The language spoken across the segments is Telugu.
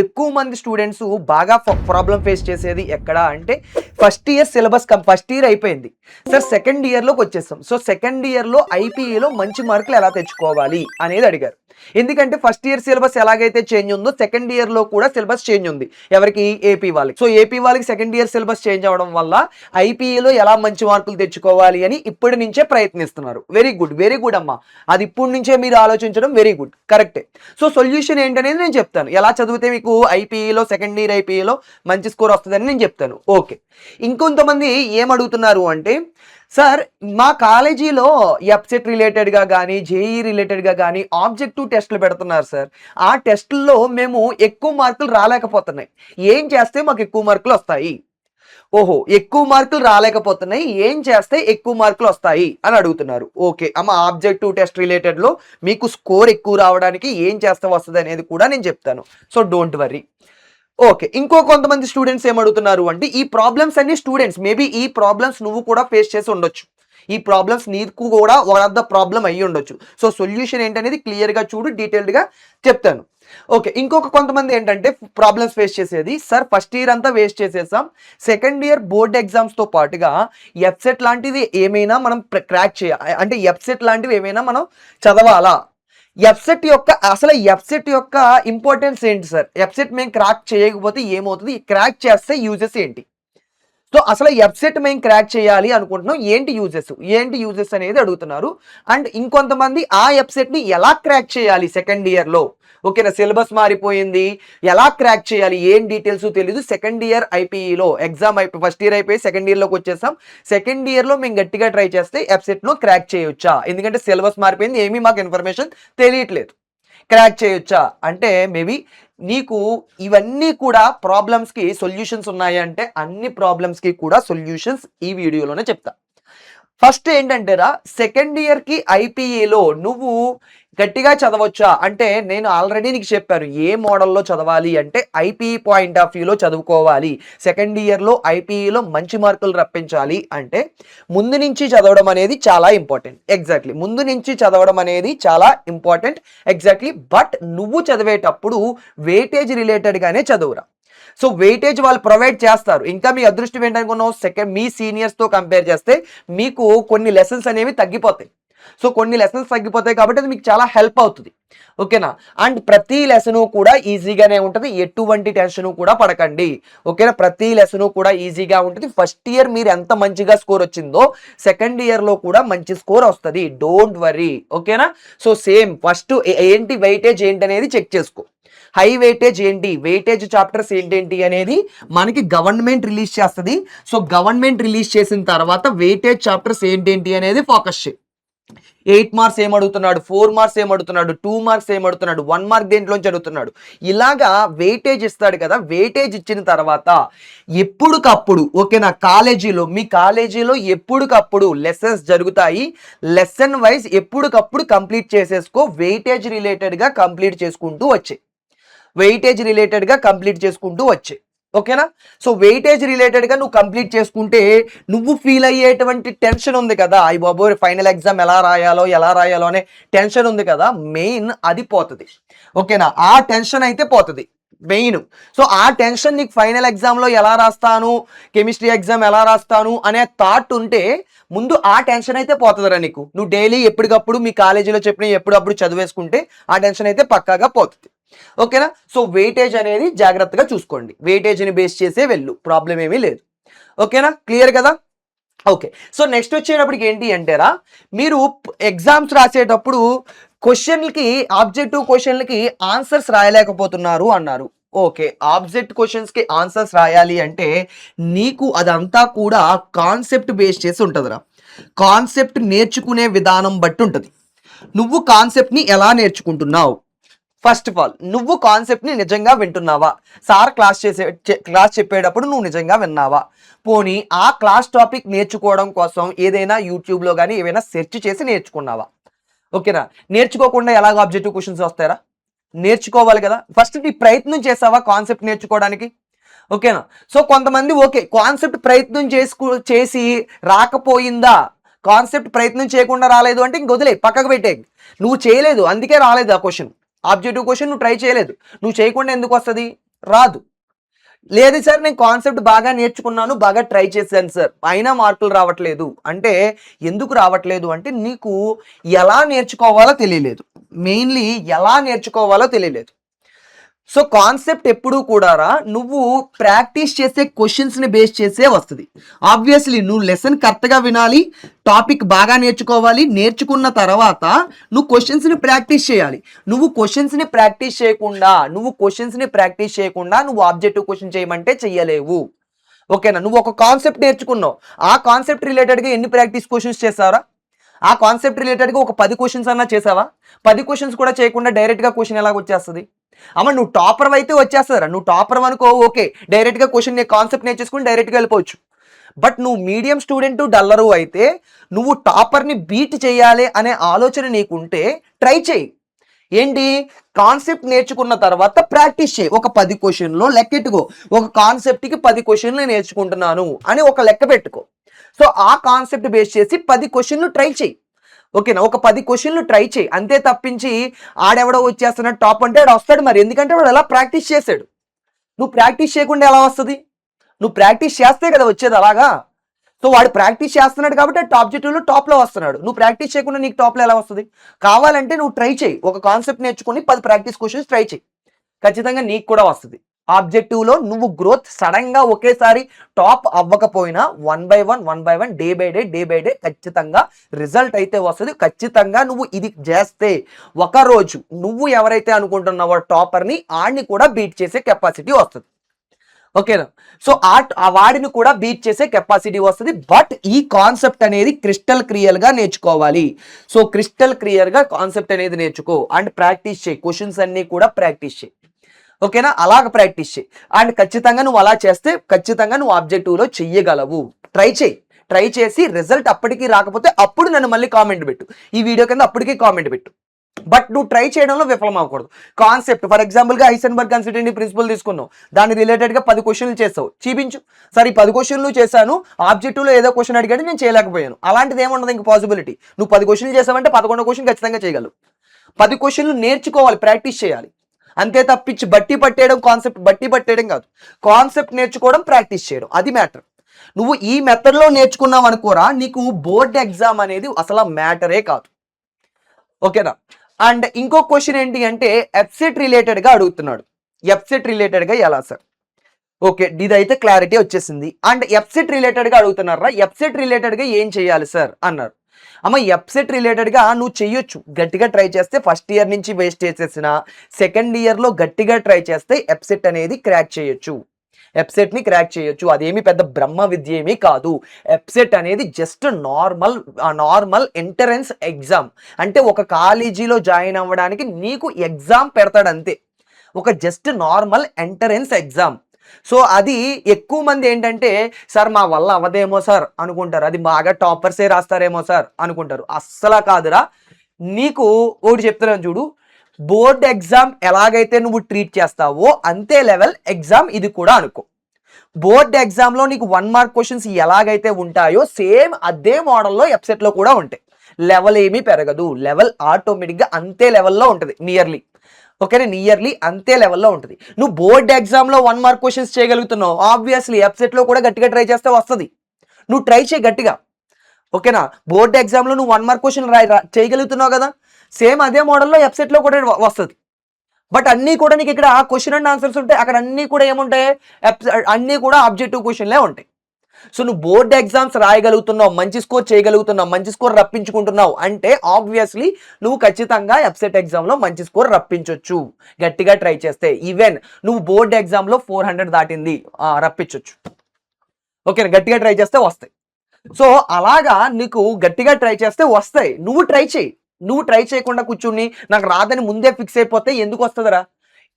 ఎక్కువ మంది స్టూడెంట్స్ బాగా ప్రాబ్లమ్ ఫేస్ చేసేది ఎక్కడ అంటే first year syllabus first year అయిపోయింది సార్, సెకండ్ ఇయర్లోకి వచ్చేసాం. సో సెకండ్ ఇయర్లో ఐపీఏలో మంచి మార్కులు ఎలా తెచ్చుకోవాలి అనేది అడిగారు. ఎందుకంటే ఫస్ట్ ఇయర్ సిలబస్ ఎలాగైతే చేంజ్ ఉందో సెకండ్ ఇయర్లో కూడా సిలబస్ చేంజ్ ఉంది. ఎవరికి? ఏపీ వాళ్ళకి. సో ఏపీ వాళ్ళకి సెకండ్ ఇయర్ సిలబస్ చేంజ్ అవడం వల్ల ఐపీఏలో ఎలా మంచి మార్కులు తెచ్చుకోవాలి అని ఇప్పటి నుంచే ప్రయత్నిస్తున్నారు. వెరీ గుడ్ అమ్మా, అది ఇప్పటి నుంచే మీరు ఆలోచించడం వెరీ గుడ్, కరెక్టే. సో సొల్యూషన్ ఏంటనేది నేను చెప్తాను. ఎలా చదివితే మీకు ఐపీఏలో సెకండ్ ఇయర్ ఐపీఏలో మంచి స్కోర్ వస్తుందని నేను చెప్తాను. ఓకే, ఇంకొంతమంది ఏమడుగుతున్నారు అంటే సార్ మా కాలేజీలో ఎఫ్సెట్ రిలేటెడ్గా కానీ జేఈ రిలేటెడ్గా కానీ ఆబ్జెక్టివ్ టెస్టులు పెడుతున్నారు సార్, ఆ టెస్టుల్లో మేము ఎక్కువ మార్కులు రాలేకపోతున్నాయి, ఏం చేస్తే మాకు ఎక్కువ మార్కులు వస్తాయి? ఓహో, ఎక్కువ మార్కులు రాలేకపోతున్నాయి, ఏం చేస్తే ఎక్కువ మార్కులు వస్తాయి అని అడుగుతున్నారు. ఓకే అమ్మ, ఆబ్జెక్టివ్ టెస్ట్ రిలేటెడ్లో మీకు స్కోర్ ఎక్కువ రావడానికి ఏం చేస్తే వస్తుంది అనేది కూడా నేను చెప్తాను. So don't worry. ఓకే, ఇంకో కొంతమంది స్టూడెంట్స్ ఏమడుగుతున్నారు అంటే ఈ ప్రాబ్లమ్స్ అన్ని స్టూడెంట్స్ మేబీ ఈ ప్రాబ్లమ్స్ నువ్వు కూడా ఫేస్ చేసి ఉండొచ్చు, ఈ ప్రాబ్లమ్స్ నీకు కూడా వన్ ఆఫ్ ద ప్రాబ్లం అయ్యి ఉండొచ్చు. సో సొల్యూషన్ ఏంటనేది క్లియర్గా చూడు, డీటెయిల్డ్గా చెప్తాను. ఓకే, ఇంకొక కొంతమంది ఏంటంటే ప్రాబ్లమ్స్ ఫేస్ చేసేది సార్ ఫస్ట్ ఇయర్ అంతా వేస్ట్ చేసేసాం, సెకండ్ ఇయర్ బోర్డ్ ఎగ్జామ్స్తో పాటుగా ఎఫ్సెట్ లాంటిది ఏమైనా మనం క్రాక్ చేయాలి అంటే ఎఫ్సెట్ లాంటివి ఏమైనా మనం చదవాలా? ఎఫ్సెట్ యొక్క ఇంపార్టెన్స్ ఏంటి సార్? ఎఫ్సెట్ మేము క్రాక్ చేయకపోతే ఏమవుతుంది, క్రాక్ చేస్తే యూజెస్ ఏంటి? సో అసలు ఎఫ్సెట్ మేము క్రాక్ చేయాలి అనుకుంటున్నాం, ఏంటి యూజెస్ అనేది అడుగుతున్నారు. అండ్ ఇంకొంతమంది ఆ ఎఫ్సెట్ని ఎలా క్రాక్ చేయాలి సెకండ్ ఇయర్లో? ఓకేనా, సిలబస్ మారిపోయింది, ఎలా క్రాక్ చేయాలి, ఏం డీటెయిల్స్ తెలీదు. సెకండ్ ఇయర్ ఐపీఈలో ఎగ్జామ్ ఫస్ట్ ఇయర్ అయిపోయి సెకండ్ ఇయర్లోకి వచ్చేసాం, సెకండ్ ఇయర్లో మేము గట్టిగా ట్రై చేస్తే ఎఫ్సెట్ను క్రాక్ చేయొచ్చా? ఎందుకంటే సిలబస్ మారిపోయింది, ఏమీ మాకు ఇన్ఫర్మేషన్ తెలియట్లేదు, క్రాక్ చేయొచ్చా అంటే మేబీ నీకు ఇవన్నీ కూడా ప్రాబ్లమ్స్కి సొల్యూషన్స్ ఉన్నాయి అంటే అన్ని ప్రాబ్లమ్స్కి కూడా సొల్యూషన్స్ ఈ వీడియోలోనే చెప్తా. ఫస్ట్ ఏంటంటేరా, సెకండ్ ఇయర్కి ఐపీఏలో నువ్వు గట్టిగా చదవచ్చా అంటే నేను ఆల్రెడీ నీకు చెప్పాను ఏ మోడల్లో చదవాలి అంటే ఐపీఈ పాయింట్ ఆఫ్ వ్యూలో చదువుకోవాలి. సెకండ్ ఇయర్లో ఐపీఈలో మంచి మార్కులు రప్పించాలి అంటే ముందు నుంచి చదవడం అనేది చాలా ఇంపార్టెంట్. ఎగ్జాక్ట్లీ బట్ నువ్వు చదివేటప్పుడు వెయిటేజ్ రిలేటెడ్గానే చదువురా. సో వెయిటేజ్ వాళ్ళు ప్రొవైడ్ చేస్తారు. ఇంకా మీ అదృష్టం ఏంటనుకున్నావు, మీ సీనియర్స్తో కంపేర్ చేస్తే మీకు కొన్ని లెసన్స్ అనేవి తగ్గిపోతాయి. సో కొన్ని లెసన్స్ తగ్గిపోతాయి కాబట్టి అది మీకు చాలా హెల్ప్ అవుతుంది. ఓకేనా, అండ్ ప్రతి లెసను కూడా ఈజీగానే ఉంటుంది, ఎటువంటి టెన్షన్ కూడా పడకండి. ఓకేనా, ప్రతి లెసను కూడా ఈజీగా ఉంటుంది. ఫస్ట్ ఇయర్ మీరు ఎంత మంచిగా స్కోర్ వచ్చిందో సెకండ్ ఇయర్లో కూడా మంచి స్కోర్ వస్తుంది, డోంట్ వరీ. ఓకేనా, సో సేమ్ ఫస్ట్ ఏంటి వెయిటేజ్ ఏంటి అనేది చెక్ చేసుకో. హై వెయిటేజ్ ఏంటి, వెయిటేజ్ చాప్టర్స్ ఏంటి అనేది మనకి గవర్నమెంట్ రిలీజ్ చేస్తుంది. సో గవర్నమెంట్ రిలీజ్ చేసిన తర్వాత వెయిటేజ్ చాప్టర్స్ ఏంటి అనేది ఫోకస్ చేయి. 8 మార్క్స్ ఏమడుగుతున్నాడు, 4 మార్క్స్ ఏమడుగుతున్నాడు, 2 మార్క్స్ ఏమడుగుతున్నాడు, 1 మార్క్ దేంట్లోంచి అడుగుతున్నాడు, ఇలాగా వెయిటేజ్ ఇస్తాడు కదా. వెయిటేజ్ ఇచ్చిన తర్వాత ఎప్పుడుకప్పుడు ఓకేనా, మీ కాలేజీలో ఎప్పుడుకప్పుడు లెసన్స్ జరుగుతాయి, లెసన్ వైజ్ ఎప్పుడుకప్పుడు కంప్లీట్ చేసేసుకో. వెయిటేజ్ రిలేటెడ్గా కంప్లీట్ చేసుకుంటూ వచ్చే. ఓకేనా, సో వెయిటేజ్ రిలేటెడ్గా నువ్వు కంప్లీట్ చేసుకుంటే నువ్వు ఫీల్ అయ్యేటువంటి టెన్షన్ ఉంది కదా, అయ్యి బాబోయ్ ఫైనల్ ఎగ్జామ్ ఎలా రాయాలో అనే టెన్షన్ ఉంది కదా, మెయిన్ అది పోతుంది. ఓకేనా, ఆ టెన్షన్ అయితే పోతుంది మెయిన్. సో ఆ టెన్షన్ నీకు ఫైనల్ ఎగ్జామ్లో ఎలా రాస్తాను, కెమిస్ట్రీ ఎగ్జామ్ ఎలా రాస్తాను అనే థాట్ ఉంటే ముందు ఆ టెన్షన్ అయితే పోతుందిరా నీకు. నువ్వు డైలీ ఎప్పటికప్పుడు మీ కాలేజీలో చెప్పిన ఎప్పుడప్పుడు చదివేసుకుంటే ఆ టెన్షన్ అయితే పక్కాగా పోతుంది. ఓకేనా, సో వెయిటేజ్ అనేది జాగ్రత్తగా చూసుకోండి, వెయిటేజ్ని బేస్ చేసే వెళ్ళు, ప్రాబ్లం ఏమీ లేదు. ఓకేనా, క్లియర్ కదా. ఓకే, సో నెక్స్ట్ వచ్చేటప్పటికి ఏంటి అంటేరా, మీరు ఎగ్జామ్స్ రాసేటప్పుడు ఆబ్జెక్టివ్ క్వశ్చన్లకి ఆన్సర్స్ రాయలేకపోతున్నారు అన్నారు. ఓకే, ఆబ్జెక్ట్ క్వశ్చన్స్కి ఆన్సర్స్ రాయాలి అంటే నీకు అదంతా కూడా కాన్సెప్ట్ బేస్ చేసి ఉంటుందిరా. కాన్సెప్ట్ నేర్చుకునే విధానం బట్టి ఉంటుంది. నువ్వు కాన్సెప్ట్ని ఎలా నేర్చుకుంటున్నావు, ఫస్ట్ ఆఫ్ ఆల్ నువ్వు కాన్సెప్ట్ని నిజంగా వింటున్నావా? సార్ క్లాస్ చెప్పేటప్పుడు నువ్వు నిజంగా విన్నావా? పోనీ ఆ క్లాస్ టాపిక్ నేర్చుకోవడం కోసం ఏదైనా యూట్యూబ్లో కానీ ఏమైనా సెర్చ్ చేసి నేర్చుకున్నావా? ఓకేనా, నేర్చుకోకుండా ఎలాగ ఆబ్జెక్టివ్ క్వశ్చన్స్ వస్తారా? నేర్చుకోవాలి కదా. ఫస్ట్ నీ ప్రయత్నం చేసావా కాన్సెప్ట్ నేర్చుకోవడానికి? ఓకేనా, సో కొంతమంది ఓకే కాన్సెప్ట్ ప్రయత్నం చేసి రాకపోయిందా, కాన్సెప్ట్ ప్రయత్నం చేయకుండా రాలేదు అంటే ఇంక వదిలే, పక్కకు పెట్టే. నువ్వు చేయలేదు అందుకే రాలేదు ఆ క్వశ్చన్, ఆబ్జెక్టివ్ క్వశ్చన్ నువ్వు ట్రై చేయలేదు, నువ్వు చేయకుండా ఎందుకు వస్తుంది? రాదు. లేదు సార్ నేను కాన్సెప్ట్ బాగా నేర్చుకున్నాను, బాగా ట్రై చేశాను సార్, అయినా మార్కులు రావట్లేదు అంటే ఎందుకు రావట్లేదు అంటే నీకు ఎలా నేర్చుకోవాలో తెలియలేదు. మెయిన్లీ ఎలా నేర్చుకోవాలో తెలియలేదు. సో కాన్సెప్ట్ ఎప్పుడు కూడా నువ్వు ప్రాక్టీస్ చేసే క్వశ్చన్స్ని బేస్ చేసే వస్తుంది. ఆబ్వియస్లీ నువ్వు లెసన్ కరెక్ట్గా వినాలి, టాపిక్ బాగా నేర్చుకోవాలి, నేర్చుకున్న తర్వాత నువ్వు క్వశ్చన్స్ని ప్రాక్టీస్ చేయాలి. నువ్వు క్వశ్చన్స్ని ప్రాక్టీస్ చేయకుండా నువ్వు ఆబ్జెక్టివ్ క్వశ్చన్ చేయమంటే చెయ్యలేవు. ఓకేనా? నువ్వు ఒక కాన్సెప్ట్ నేర్చుకున్నావు, ఆ కాన్సెప్ట్ రిలేటెడ్గా ఎన్ని ప్రాక్టీస్ క్వశ్చన్స్ చేసావరా? ఆ కాన్సెప్ట్ రిలేటెడ్గా ఒక 10 క్వశ్చన్స్ అన్నా చేసావా? 10 క్వశ్చన్స్ కూడా చేయకుండా డైరెక్ట్గా క్వశ్చన్ ఎలాగ వచ్చేస్తుంది? అమ్మ నువ్వు టాపర్ అయితే వచ్చేస్తారా? నువ్వు టాపర్ అనుకో, ఓకే, డైరెక్ట్గా క్వశ్చన్ కాన్సెప్ట్ నేర్చేసుకుని డైరెక్ట్గా వెళ్ళిపోవచ్చు. బట్ నువ్వు మీడియం స్టూడెంట్ డల్లరు అయితే నువ్వు టాపర్ని బీట్ చేయాలి అనే ఆలోచన నీకుంటే ట్రై చేయి. ఏంటి? కాన్సెప్ట్ నేర్చుకున్న తర్వాత ప్రాక్టీస్ చేయి. ఒక 10 క్వశ్చన్లో లెక్కెట్టుకో, ఒక కాన్సెప్ట్కి 10 క్వశ్చన్లు నేర్చుకుంటున్నాను అని ఒక లెక్క పెట్టుకో. సో ఆ కాన్సెప్ట్ బేస్ చేసి 10 క్వశ్చన్లు ట్రై చేయి. ఓకేనా? ఒక 10 క్వశ్చన్లు ట్రై చేయి, అంతే తప్పించి ఆడెవడో వచ్చేస్తున్నాడు టాప్ అంటే వాడు వస్తాడు మరి, ఎందుకంటే వాడు ఎలా ప్రాక్టీస్ చేశాడు. నువ్వు ప్రాక్టీస్ చేయకుండా ఎలా వస్తుంది? నువ్వు ప్రాక్టీస్ చేస్తే కదా వచ్చేది అలాగా. సో వాడు ప్రాక్టీస్ చేస్తున్నాడు కాబట్టి ఆబ్జెక్టివ్లో టాప్లో వస్తున్నాడు. నువ్వు ప్రాక్టీస్ చేయకుండా నీకు టాప్లో ఎలా వస్తుంది? కావాలంటే నువ్వు ట్రై చేయి, ఒక కాన్సెప్ట్ నేర్చుకుని 10 ప్రాక్టీస్ క్వశ్చన్స్ ట్రై చేయి, ఖచ్చితంగా నీకు కూడా వస్తుంది. ఆబ్జెక్టివ్లో నువ్వు గ్రోత్ సడన్గా ఒకేసారి టాప్ అవ్వకపోయినా 1 by 1 డే బై డే ఖచ్చితంగా రిజల్ట్ అయితే వస్తుంది. ఖచ్చితంగా నువ్వు ఇది చేస్తే ఒకరోజు నువ్వు ఎవరైతే అనుకుంటున్నావో టాపర్ని, ఆడిని కూడా బీట్ చేసే కెపాసిటీ వస్తుంది. ఓకేనా? సో ఆ వాడిని కూడా బీట్ చేసే కెపాసిటీ వస్తుంది. బట్ ఈ కాన్సెప్ట్ అనేది క్రిస్టల్ క్లియర్గా నేర్చుకోవాలి. సో క్రిస్టల్ క్లియర్గా కాన్సెప్ట్ అనేది నేర్చుకో అండ్ ప్రాక్టీస్ చేయి, క్వశ్చన్స్ అన్నీ కూడా ప్రాక్టీస్ చేయి. ఓకేనా? అలాగ ప్రాక్టీస్ చేయి అండ్ ఖచ్చితంగా నువ్వు అలా చేస్తే ఖచ్చితంగా నువ్వు ఆబ్జెక్టివ్లో చెయ్యగలవు. ట్రై చేసి రిజల్ట్ అప్పటికి రాకపోతే అప్పుడు నన్ను మళ్ళీ కామెంట్ పెట్టు, ఈ వీడియో కింద అప్పటికి కామెంట్ పెట్టు. బట్ నువ్వు ట్రై చేయడంలో విఫలం అవ్వకూడదు. కాన్సెప్ట్ ఫర్ ఎగ్జాంపుల్గా హైసెన్బర్గ్ అన్సర్టెనిటీ ప్రిన్సిపల్ తీసుకున్నావు, దాని రిలేటెడ్గా 10 క్వశ్చన్లు చేస్తావు, చూపించు. సరే ఈ 10 క్వశ్చన్లు చేశాను, ఆబ్జెక్టివ్లో ఏదో క్వశ్చన్ అడిగాడు నేను చేయలేకపోయాను, అలాంటిది ఏముండదు ఇంక పాసిబిలిటీ. నువ్వు 10 క్వశ్చన్లు చేసావంటే 11వ క్వశ్చన్ ఖచ్చితంగా చేయగలవు. 10 క్వశ్చన్లు నేర్చుకోవాలి, ప్రాక్టీస్ చేయాలి, అంతే తప్పించి బట్టి పట్టేయడం కాదు. కాన్సెప్ట్ నేర్చుకోవడం, ప్రాక్టీస్ చేయడం, అది మ్యాటర్. నువ్వు ఈ మెథడ్లో నేర్చుకున్నావు అనుకోరా, నీకు బోర్డ్ ఎగ్జామ్ అనేది అసలు మ్యాటరే కాదు. ఓకేనా? అండ్ ఇంకో క్వశ్చన్ ఏంటి అంటే ఎఫ్సెట్ రిలేటెడ్గా అడుగుతున్నాడు. ఎఫ్సెట్ రిలేటెడ్గా ఎలా సార్? ఓకే, ఇదైతే క్లారిటీ వచ్చేసింది. అండ్ ఎఫ్సెట్ రిలేటెడ్గా అడుగుతున్నారా, ఎఫ్సెట్ రిలేటెడ్గా ఏం చేయాలి సార్ అన్నారు. అమ్మ ఎఫ్సెట్ రిలేటెడ్గా నువ్వు చెయ్యొచ్చు, గట్టిగా ట్రై చేస్తే. ఫస్ట్ ఇయర్ నుంచి వేస్ట్ చేసేసిన సెకండ్ ఇయర్లో గట్టిగా ట్రై చేస్తే ఎఫ్సెట్ అనేది క్రాక్ చేయొచ్చు. ఎఫ్సెట్ని క్రాక్ చేయొచ్చు, అదేమి పెద్ద బ్రహ్మ విద్య ఏమీ కాదు. ఎఫ్సెట్ అనేది జస్ట్ నార్మల్ ఎంట్రన్స్ ఎగ్జామ్. అంటే ఒక కాలేజీలో జాయిన్ అవ్వడానికి నీకు ఎగ్జామ్ పెడతాడు అంతే, ఒక just normal entrance exam. So అది ఎక్కువ మంది ఏంటంటే సార్ మా వల్ల అవ్వదేమో సార్ అనుకుంటారు, అది బాగా టాపర్సే రాస్తారేమో సార్ అనుకుంటారు. అస్సలు కాదురా. నీకు ఒకటి చెప్తున్నాను చూడు, బోర్డ్ ఎగ్జామ్ ఎలాగైతే నువ్వు ట్రీట్ చేస్తావో అంతే లెవెల్ ఎగ్జామ్ ఇది కూడా అనుకో. బోర్డ్ ఎగ్జామ్లో నీకు 1 మార్క్ క్వశ్చన్స్ ఎలాగైతే ఉంటాయో సేమ్ అదే మోడల్లో ఎఫ్సెట్లో కూడా ఉంటాయి. లెవెల్ ఏమీ పెరగదు, లెవెల్ ఆటోమేటిక్గా అంతే లెవెల్లో ఉంటుంది, నియర్లీ అంతే లెవెల్లో ఉంటుంది. నువ్వు బోర్డ్ ఎగ్జామ్లో 1 మార్క్ క్వశ్చన్స్ చేయగలుగుతున్నావు, ఆబ్వియస్లీ ఎఫ్సెట్లో కూడా గట్టిగా ట్రై చేస్తే వస్తుంది. నువ్వు ట్రై చేయి గట్టిగా. ఓకేనా? బోర్డ్ ఎగ్జామ్లో నువ్వు 1 మార్క్ క్వశ్చన్ చేయగలుగుతున్నావు కదా, సేమ్ అదే మోడల్లో ఎఫ్సెట్లో కూడా వస్తుంది. బట్ అన్నీ కూడా నీకు ఇక్కడ క్వశ్చన్ అండ్ ఆన్సర్స్ ఉంటాయి, అక్కడ అన్నీ కూడా ఏముంటాయి, అన్నీ కూడా ఆబ్జెక్టివ్ క్వశ్చన్లే ఉంటాయి. సో నువ్వు బోర్డ్ ఎగ్జామ్స్ రాయగలుగుతున్నావు, మంచి స్కోర్ చేయగలుగుతున్నావు, మంచి స్కోర్ రప్పించుకుంటున్నావు అంటే ఆబ్వియస్లీ నువ్వు ఖచ్చితంగా ఎఫ్సెట్ ఎగ్జామ్లో మంచి స్కోర్ రప్పించవచ్చు గట్టిగా ట్రై చేస్తే. ఈవెన్ నువ్వు బోర్డ్ ఎగ్జామ్లో 400 దాటింది రప్పించవచ్చు. ఓకేనా? గట్టిగా ట్రై చేస్తే వస్తాయి. సో అలాగా నీకు గట్టిగా ట్రై చేస్తే వస్తాయి. నువ్వు ట్రై చేయి. నువ్వు ట్రై చేయకుండా కూర్చుని నాకు రాదని ముందే ఫిక్స్ అయిపోతే ఎందుకు వస్తుందిరా?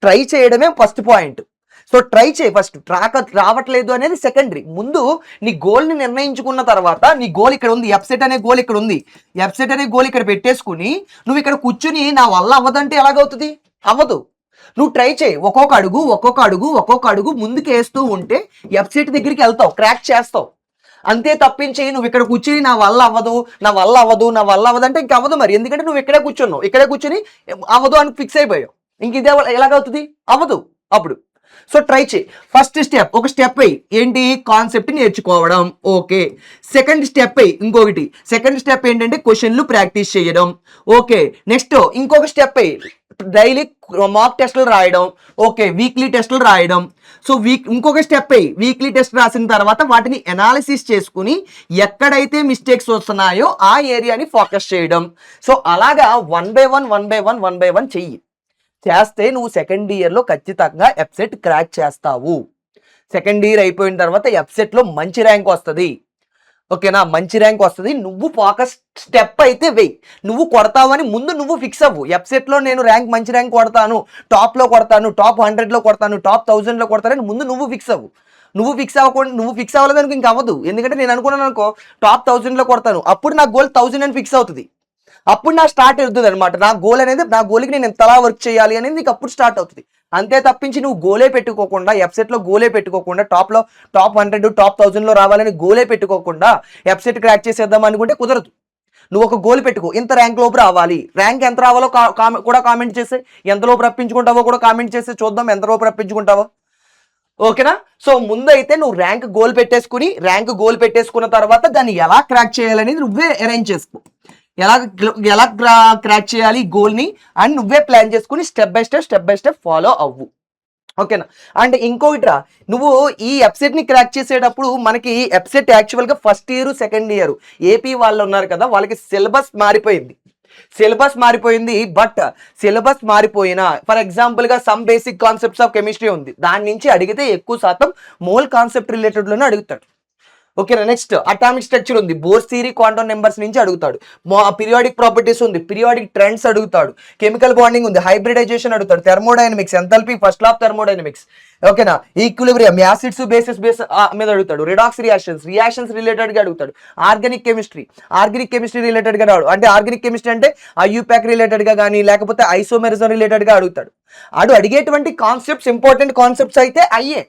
ట్రై చేయడమే ఫస్ట్ పాయింట్. సో ట్రై చేయి ఫస్ట్, రావట్లేదు అనేది సెకండరీ. ముందు నీ గోల్ని నిర్ణయించుకున్న తర్వాత, నీ గోల్ ఇక్కడ ఉంది, ఎఫ్సెట్ అనే గోల్ ఇక్కడ ఉంది, ఎఫ్సెట్ అనే గోల్ ఇక్కడ పెట్టేసుకుని నువ్వు ఇక్కడ కూర్చుని నా వల్ల అవ్వదంటే ఎలాగవుతుంది? అవ్వదు. నువ్వు ట్రై చేయి, ఒక్కొక్క అడుగు ముందుకు వేస్తూ ఉంటే ఎఫ్సెట్ దగ్గరికి వెళ్తావు, క్రాక్ చేస్తావు. అంతే తప్పించి నువ్వు ఇక్కడ కూర్చుని నా వల్ల అవ్వదు అంటే ఇంక అవ్వదు మరి, ఎందుకంటే నువ్వు ఇక్కడే కూర్చుని అవ్వదు అని ఫిక్స్ అయిపోయావు. ఇంక ఇదే ఎలాగవుతుంది? అవ్వదు అప్పుడు. సో ట్రై చేయి. ఫస్ట్ స్టెప్ ఒక స్టెప్ అయ్యి ఏంటి, కాన్సెప్ట్ నేర్చుకోవడం. ఓకే, సెకండ్ స్టెప్ అయ్యి ఇంకొకటి, సెకండ్ స్టెప్ ఏంటంటే క్వశ్చన్లు ప్రాక్టీస్ చేయడం. ఓకే, నెక్స్ట్ ఇంకొక స్టెప్ అయ్యి డైలీ మాక్ టెస్టులు రాయడం. ఓకే, వీక్లీ టెస్టులు రాయడం. సో ఇంకొక స్టెప్ అయ్యి వీక్లీ టెస్ట్ రాసిన తర్వాత వాటిని అనాలిసిస్ చేసుకుని ఎక్కడైతే మిస్టేక్స్ వస్తున్నాయో ఆ ఏరియాని ఫోకస్ చేయడం. సో అలాగా 1 by 1 చెయ్యి. చేస్తే నువ్వు సెకండ్ ఇయర్లో ఖచ్చితంగా ఎఫ్సెట్ క్రాక్ చేస్తావు. సెకండ్ ఇయర్ అయిపోయిన తర్వాత ఎఫ్సెట్లో మంచి ర్యాంక్ వస్తుంది. ఓకేనా, మంచి ర్యాంక్ వస్తుంది. నువ్వు ఫోకస్ స్టెప్ అయితే వెయ్యి. నువ్వు కొడతావని ముందు నువ్వు ఫిక్స్ అవ్వు. ఎఫ్సెట్లో నేను మంచి ర్యాంక్ కొడతాను, టాప్లో కొడతాను, టాప్ 100లో కొడతాను, టాప్ 1000లో కొడతానని ముందు నువ్వు ఫిక్స్ అవ్వు. నువ్వు ఫిక్స్ అవ్వకుండా, నువ్వు ఫిక్స్ అవ్వలేదనుకో ఇంక అవ్వదు. ఎందుకంటే నేను అనుకున్నాను అనుకో టాప్ 1000లో కొడతాను, అప్పుడు నా గోల్ 1000 అని ఫిక్స్ అవుతుంది. అప్పుడు నా స్టార్ట్ అవుతుంది అనమాట. నా గోల్ అనేది, నా గోల్కి నేను ఎంతలా వర్క్ చేయాలి అనేది నీకు అప్పుడు స్టార్ట్ అవుతుంది. అంతే తప్పించి నువ్వు గోలే పెట్టుకోకుండా, ఎఫ్సెట్లో గోలే పెట్టుకోకుండా, టాప్ 100 టాప్ 1000లో రావాలని గోలే పెట్టుకోకుండా ఎఫ్సెట్ క్రాక్ చేసేద్దాం అనుకుంటే కుదరదు. నువ్వు ఒక గోల్ పెట్టుకో, ఇంత ర్యాంక్ లోపు రావాలి. ర్యాంక్ ఎంత రావాలో కూడా కామెంట్ చేసే, ఎంతలోపు రప్పించుకుంటావో కూడా కామెంట్ చేసి చూద్దాం ఎంతలోపు రప్పించుకుంటావో. ఓకేనా? సో ముందైతే నువ్వు ర్యాంక్ గోల్ పెట్టేసుకున్న తర్వాత దాన్ని ఎలా క్రాక్ చేయాలనేది నువ్వే అరేంజ్ చేసుకో. ఎలా క్రాక్ చేయాలి గోల్ని అని నువ్వే ప్లాన్ చేసుకుని స్టెప్ బై స్టెప్ ఫాలో అవ్వు. ఓకేనా? అండ్ ఇంకోటిరా, నువ్వు ఈ ఎఫ్సెట్ని క్రాక్ చేసేటప్పుడు మనకి ఎఫ్సెట్ యాక్చువల్గా first year second year AP వాళ్ళు ఉన్నారు కదా, వాళ్ళకి సిలబస్ మారిపోయింది. బట్ సిలబస్ మారిపోయినా ఫర్ ఎగ్జాంపుల్గా some basic concepts of chemistry ఉంది, దాని నుంచి అడిగితే ఎక్కువ శాతం మోల్ కాన్సెప్ట్ రిలేటెడ్లోనే అడుగుతాడు. ఓకేనా? నెక్స్ట్ అటామిక్ స్ట్రక్చర్ ఉంది, బోర్స్ థియరీ, క్వాంటమ్ నెంబర్స్ నుంచి అడుగుతాడు. పీరియాడిక్ ప్రాపర్టీస్ ఉంది, పీరియాడిక్ ట్రెండ్స్ అడుగుతాడు. కెమికల్ బాండింగ్ ఉంది, హైబ్రిడైజేషన్ అడుగుతాడు. Thermodynamics, enthalpy, first law of thermodynamics. ఓకేనా? ఈక్విలిబ్రియం, యాసిడ్స్ బేస్ మీద అడుగుతాడు. రిడాక్స్ రియాక్షన్స్ రిలేటెడ్ గా అడుగుతాడు. ఆర్గానిక్ కెమిస్ట్రీ రిలేటెడ్ గా రాడు. అంటే ఆర్గానిక్ కెమిస్ట్రీ అంటే ఐయుపాక్ రిలేటెడ్ గా కానీ లేకపోతే ఐసోమెరిజం రిలేటెడ్ గా అడుగుతాడు. అడిగేటువంటి కాన్సెప్ట్స్, ఇంపార్టెంట్ కాన్సెప్ట్స్ అయితే అయ్యే.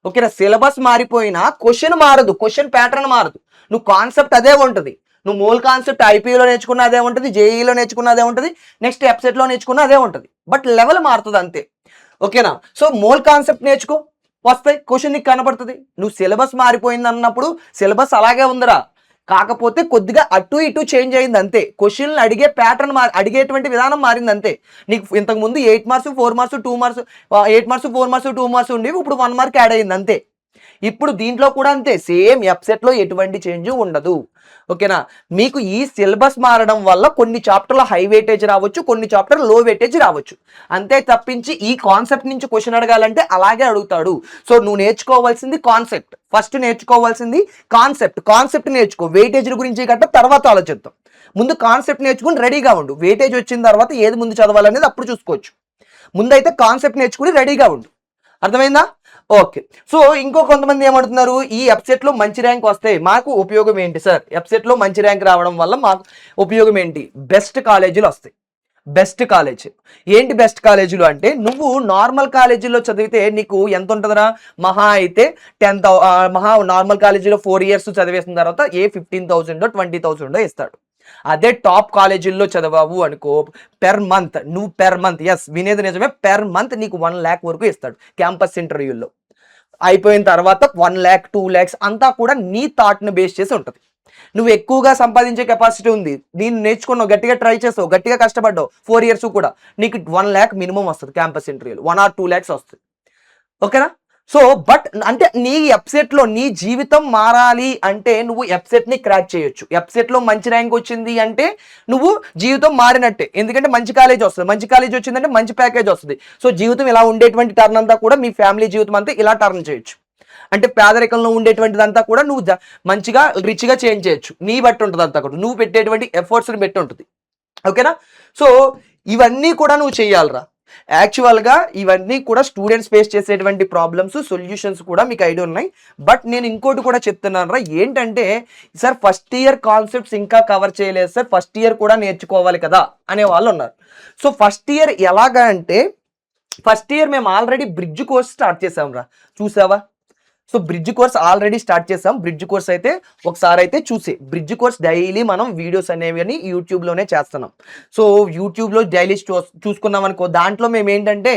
ఓకేనా? సిలబస్ మారిపోయినా క్వశ్చన్ మారదు, క్వశ్చన్ ప్యాటర్న్ మారదు. నువ్వు కాన్సెప్ట్ అదే ఉంటుంది. నువ్వు మోల్ కాన్సెప్ట్ ఐపీలో నేర్చుకున్న అదే ఉంటుంది, జేఈలో నేర్చుకున్న అదే ఉంటుంది, నెక్స్ట్ ఎఫ్సెట్లో నేర్చుకున్న అదే ఉంటుంది. బట్ లెవెల్ మారుతుంది అంతే. ఓకేనా? సో మోల్ కాన్సెప్ట్ నేర్చుకో, వస్తాయి, క్వశ్చన్ నీకు కనపడుతుంది. నువ్వు సిలబస్ మారిపోయింది అన్నప్పుడు సిలబస్ అలాగే ఉందిరా, కాకపోతే కొద్దిగా అటు ఇటు చేంజ్ అయింది అంతే. క్వశ్చన్లు అడిగే ప్యాటర్న్ అడిగేటువంటి విధానం మారింది అంతే. నీకు ఇంతకు ముందు 8 marks 4 marks 2 marks 8 marks 4 marks 2 marks ఉండేవి, ఇప్పుడు 1 మార్క్ యాడ్ అయింది అంతే. ఇప్పుడు దీంట్లో కూడా అంతే, సేమ్ ఎఫ్సెట్లో ఎటువంటి చేంజ్ ఉండదు. ఓకేనా? మీకు ఈ సిలబస్ మారడం వల్ల కొన్ని చాప్టర్లో హై వెయిటేజ్ రావచ్చు, కొన్ని చాప్టర్ లో వెయిటేజ్ రావచ్చు. అంతే తప్పించి ఈ కాన్సెప్ట్ నుంచి క్వశ్చన్ అడగాలంటే అలాగే అడుగుతాడు. సో నువ్వు నేర్చుకోవాల్సింది కాన్సెప్ట్, ఫస్ట్ నేర్చుకోవాల్సింది కాన్సెప్ట్ నేర్చుకో. వెయిటేజ్ గురించి గట్ట తర్వాత ఆలోచిద్దాం. ముందు కాన్సెప్ట్ నేర్చుకుని రెడీగా ఉండు. వెయిటేజ్ వచ్చిన తర్వాత ఏది ముందు చదవాలనేది అప్పుడు చూసుకోవచ్చు. ముందైతే కాన్సెప్ట్ నేర్చుకుని రెడీగా ఉండు. అర్థమైందా? ఓకే. సో ఇంకో కొంతమంది ఏమంటున్నారు, ఈ ఎఫ్సెట్లో మంచి ర్యాంక్ వస్తే మాకు ఉపయోగం ఏంటి సార్? ఎఫ్సెట్లో మంచి ర్యాంక్ రావడం వల్ల మాకు ఉపయోగం ఏంటి? బెస్ట్ కాలేజీలు వస్తాయి. బెస్ట్ కాలేజ్ ఏంటి? బెస్ట్ కాలేజీలు అంటే నువ్వు నార్మల్ కాలేజీలో చదివితే నీకు ఎంత ఉంటుందిరా, మహా అయితే 10,000, నార్మల్ కాలేజీలో 4 years చదివేసిన తర్వాత 15,000 20,000 ఇస్తాడు. అదే టాప్ కాలేజీల్లో చదవావు అనుకో, పెర్ మంత్ ఎస్ వినేది నిజమే, పెర్ మంత్ నీకు 1 lakh వరకు ఇస్తాడు క్యాంపస్ ఇంటర్వ్యూల్లో. అయిపోయిన తర్వాత 1 lakh 2 lakhs అంతా కూడా నీ థాట్ని బేస్ చేసి ఉంటుంది. నువ్వు ఎక్కువగా సంపాదించే కెపాసిటీ ఉంది, నేను నేర్చుకున్నావు, గట్టిగా ట్రై చేస్తావు, గట్టిగా కష్టపడ్డావు 4 years కూడా, నీకు 1 lakh మినిమం వస్తుంది క్యాంపస్ ఇంటర్వ్యూలో, 1 or 2 lakhs వస్తుంది. ఓకేనా? సో బట్ అంటే నీ ఎఫ్సెట్లో నీ జీవితం మారాలి అంటే నువ్వు ఎఫ్సెట్ని క్రాక్ చేయొచ్చు. ఎఫ్సెట్లో మంచి ర్యాంక్ వచ్చింది అంటే నువ్వు జీవితం మారినట్టే. ఎందుకంటే మంచి కాలేజ్ వస్తుంది, మంచి కాలేజ్ వచ్చిందంటే మంచి ప్యాకేజ్ వస్తుంది. సో జీవితం ఇలా ఉండేటువంటి టర్న్ అంతా కూడా మీ ఫ్యామిలీ జీవితం అంతా ఇలా టర్న్ చేయొచ్చు. అంటే పేదరికంలో ఉండేటువంటిదంతా కూడా నువ్వు మంచిగా రిచ్గా చేంజ్ చేయొచ్చు. నీ బట్టి ఉంటుంది అంతా కూడా, నువ్వు పెట్టేటువంటి ఎఫర్ట్స్ని బట్టి ఉంటుంది. ఓకేనా? సో ఇవన్నీ కూడా నువ్వు చేయాలిరా. యాక్చువల్గా ఇవన్నీ కూడా స్టూడెంట్స్ ఫేస్ చేసేటువంటి ప్రాబ్లమ్స్, సొల్యూషన్స్ కూడా మీకు ఐడియా ఉన్నాయి. బట్ నేను ఇంకోటి కూడా చెప్తున్నాను రా, ఏంటంటే సార్ ఫస్ట్ ఇయర్ కాన్సెప్ట్స్ ఇంకా కవర్ చేయలేదు సార్, ఫస్ట్ ఇయర్ కూడా నేర్చుకోవాలి కదా అనే వాళ్ళు ఉన్నారు. సో ఫస్ట్ ఇయర్ ఎలాగా అంటే, ఫస్ట్ ఇయర్ మేము ఆల్రెడీ బ్రిడ్జ్ కోర్స్ స్టార్ట్ చేసాం రా, చూసావా? So bridge course already start చేసాం. బ్రిడ్జ్ కోర్స్ అయితే ఒకసారి అయితే బ్రిడ్జ్ కోర్స్ డైలీ మనం వీడియోస్ అనేవి యూట్యూబ్లోనే చేస్తున్నాం. సో యూట్యూబ్లో డైలీ చూసుకున్నాం అనుకో, దాంట్లో మేము ఏంటంటే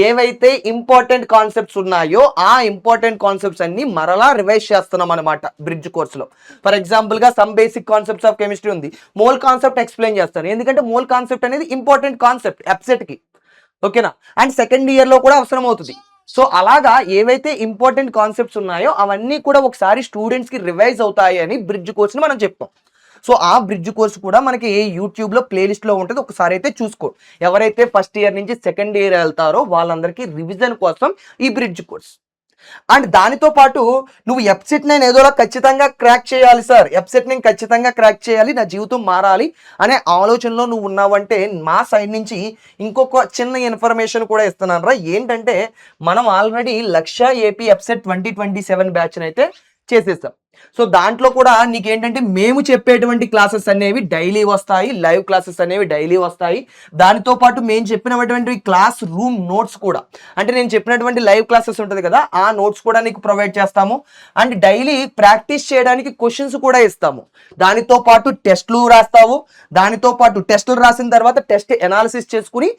ఏవైతే ఇంపార్టెంట్ కాన్సెప్ట్స్ ఉన్నాయో ఆ ఇంపార్టెంట్ కాన్సెప్ట్స్ అన్ని మరలా రివైజ్ చేస్తున్నాం అనమాట బ్రిడ్జ్ కోర్స్లో. ఫర్ ఎగ్జాంపుల్గా some basic concepts of chemistry ఉంది, మోల్ కాన్సెప్ట్ ఎక్స్ప్లెయిన్ చేస్తాను, ఎందుకంటే మోల్ కాన్సెప్ట్ అనేది ఇంపార్టెంట్ కాన్సెప్ట్ ఎఫ్సెట్కి, ఓకేనా, అండ్ సెకండ్ ఇయర్లో కూడా అవసరం అవుతుంది. సో అలాగా ఏవైతే ఇంపార్టెంట్ కాన్సెప్ట్స్ ఉన్నాయో అవన్నీ కూడా ఒకసారి స్టూడెంట్స్కి రివైజ్ అవుతాయి అని బ్రిడ్జ్ కోర్స్ని మనం చెప్తాం. సో ఆ బ్రిడ్జ్ కోర్స్ కూడా మనకి యూట్యూబ్లో ప్లేలిస్ట్లో ఉంటుంది, ఒకసారి అయితే చూసుకో. ఎవరైతే ఫస్ట్ ఇయర్ నుంచి సెకండ్ ఇయర్ వెళ్తారో వాళ్ళందరికీ రివిజన్ కోసం ఈ బ్రిడ్జ్ కోర్స్. అండ్ దానితో పాటు నువ్వు ఎఫ్సెట్ నేను ఏదోలా ఖచ్చితంగా క్రాక్ చేయాలి సార్, ఎఫ్సెట్ నేను ఖచ్చితంగా క్రాక్ చేయాలి, నా జీవితం మారాలి అనే ఆలోచనలో నువ్వు ఉన్నావంటే మా సైడ్ నుంచి ఇంకొక చిన్న ఇన్ఫర్మేషన్ కూడా ఇస్తున్నాను రా. ఏంటంటే మనం ఆల్రెడీ లక్ష ఏపీ ఎఫ్సెట్ 2027 బ్యాచ్ని అయితే చేసేసాం. సో దాంట్లో కూడా నీకేంటంటే మేము చెప్పేటువంటి క్లాసెస్ అనేవి డైలీ వస్తాయి, లైవ్ క్లాసెస్ అనేవి డైలీ వస్తాయి. దానితో పాటు మేము చెప్పినటువంటి క్లాస్ రూమ్ నోట్స్ కూడా, అంటే నేను చెప్పినటువంటి లైవ్ క్లాసెస్ ఉంటుంది కదా, ఆ నోట్స్ కూడా నీకు ప్రొవైడ్ చేస్తాము. అండ్ డైలీ ప్రాక్టీస్ చేయడానికి క్వశ్చన్స్ కూడా ఇస్తాము. దానితో పాటు టెస్టులు రాస్తావు, దానితో పాటు టెస్టులు రాసిన తర్వాత టెస్ట్ ఎనాలిసిస్ చేసుకుని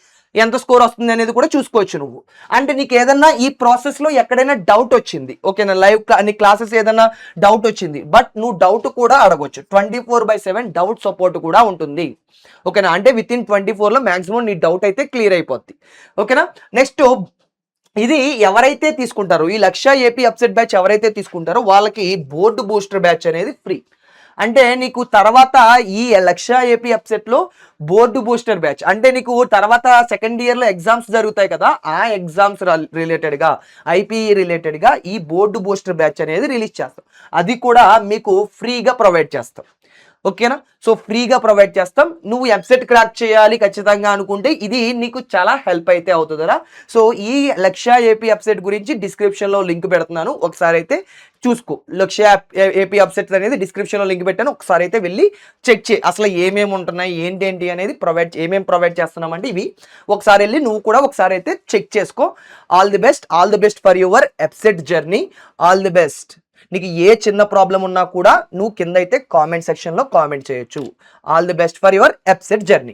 ఎంత స్కోర్ వస్తుంది అనేది కూడా చూసుకోవచ్చు నువ్వు. అంటే నీకు ఏదన్నా ఈ ప్రాసెస్లో ఎక్కడైనా డౌట్ వచ్చింది, ఓకేనా, లైవ్ నీ క్లాసెస్ ఏదైనా డౌట్ వచ్చింది, బట్ నువ్వు డౌట్ కూడా అడగవచ్చు. 24/7 డౌట్ సపోర్ట్ కూడా ఉంటుంది, ఓకేనా. అంటే విత్ ఇన్ 24లో మ్యాక్సిమం నీ డౌట్ అయితే క్లియర్ అయిపోద్ది, ఓకేనా. నెక్స్ట్ ఇది ఎవరైతే తీసుకుంటారో ఈ లక్ష ఏపీ అప్సెట్ బ్యాచ్ ఎవరైతే తీసుకుంటారో వాళ్ళకి బోర్డు బూస్టర్ బ్యాచ్ అనేది ఫ్రీ. అంటే నీకు తర్వాత ఈ లక్ష ఏపీ అప్సెట్లో బోర్డు బూస్టర్ బ్యాచ్ అంటే నీకు తర్వాత సెకండ్ ఇయర్లో ఎగ్జామ్స్ జరుగుతాయి కదా, ఆ ఎగ్జామ్స్ రిలేటెడ్గా ఐపీఈ రిలేటెడ్గా ఈ బోర్డు బూస్టర్ బ్యాచ్ అనేది రిలీజ్ చేస్తాం. అది కూడా మీకు ఫ్రీగా ప్రొవైడ్ చేస్తాం, ఓకేనా. సో ఫ్రీగా ప్రొవైడ్ చేస్తాం. నువ్వు ఎఫ్సెట్ క్రాక్ చేయాలి ఖచ్చితంగా అనుకుంటే ఇది నీకు చాలా హెల్ప్ అయితే అవుతుందిరా. సో ఈ లక్ష ఏపీ ఎఫ్సెట్ గురించి డిస్క్రిప్షన్లో లింక్ పెడుతున్నాను, ఒకసారి అయితే చూసుకో. లక్ష ఏపీ ఎఫ్సెట్ అనేది డిస్క్రిప్షన్లో లింక్ పెట్టాను, ఒకసారి అయితే వెళ్ళి చెక్ చేయి అసలు ఏమేమి ఉంటున్నాయి ఏంటి అనేది ఏమేమి ప్రొవైడ్ చేస్తున్నామంటే ఇవి ఒకసారి వెళ్ళి నువ్వు కూడా ఒకసారి అయితే చెక్ చేసుకో. All the best for your ఎఫ్సెట్ journey, all the best. నీకు ఏ చిన్న ప్రాబ్లం ఉన్నా కూడా నువ్వు కింద అయితే కామెంట్ సెక్షన్లో కామెంట్ చేయొచ్చు. All the best for your ఎఫ్సెట్ journey.